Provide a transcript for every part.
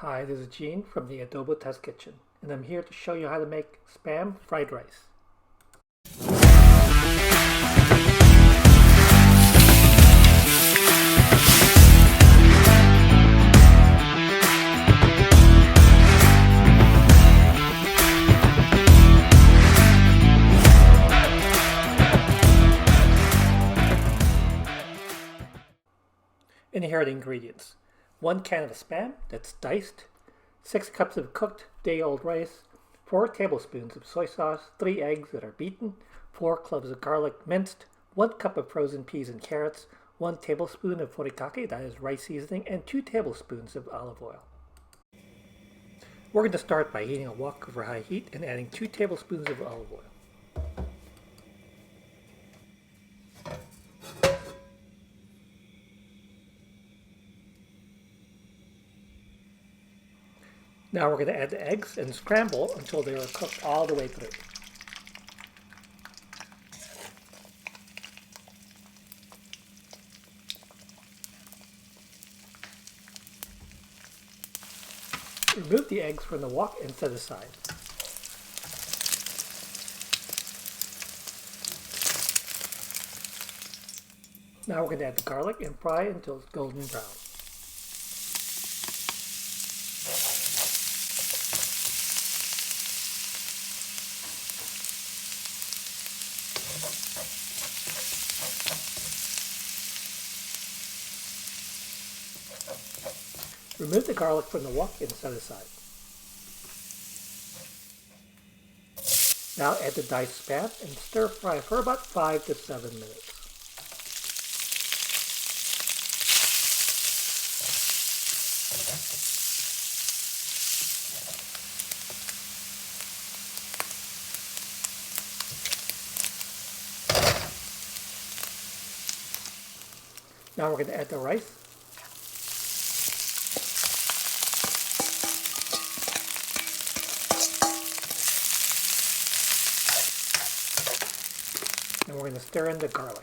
Hi, this is Gene from the Adobo Test Kitchen, and I'm here to show you how to make Spam fried rice. And here are the ingredients. 1 can of Spam that's diced, 6 cups of cooked day-old rice, 4 tablespoons of soy sauce, 3 eggs that are beaten, 4 cloves of garlic minced, 1 cup of frozen peas and carrots, 1 tablespoon of furikake, that is rice seasoning, and 2 tablespoons of olive oil. We're going to start by heating a wok over high heat and adding 2 tablespoons of olive oil. Now we're going to add the eggs and scramble until they are cooked all the way through. Remove the eggs from the wok and set aside. Now we're going to add the garlic and fry until it's golden brown. Remove the garlic from the wok and set aside. Now add the diced Spam and stir fry for about 5 to 7 minutes. Now we're going to add the rice. And we're going to stir in the garlic.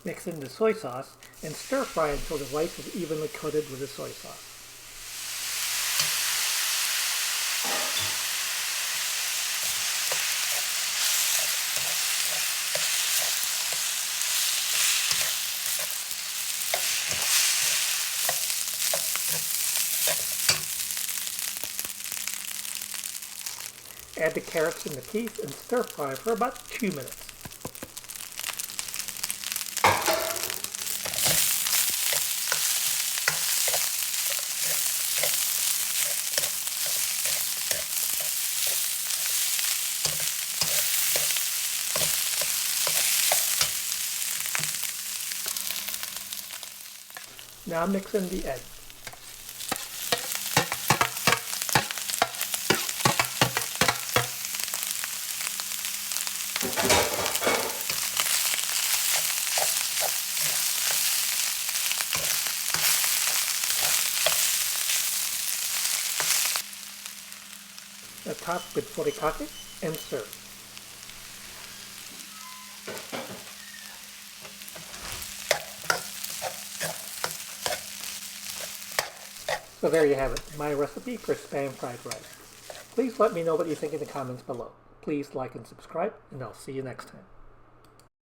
Mix in the soy sauce and stir fry until the rice is evenly coated with the soy sauce. Add the carrots and the peas and stir fry for about 2 minutes. Now mix in the egg. Top with furikake and serve. So there you have it, my recipe for Spam fried rice. Please let me know what you think in the comments below. Please like and subscribe, and I'll see you next time.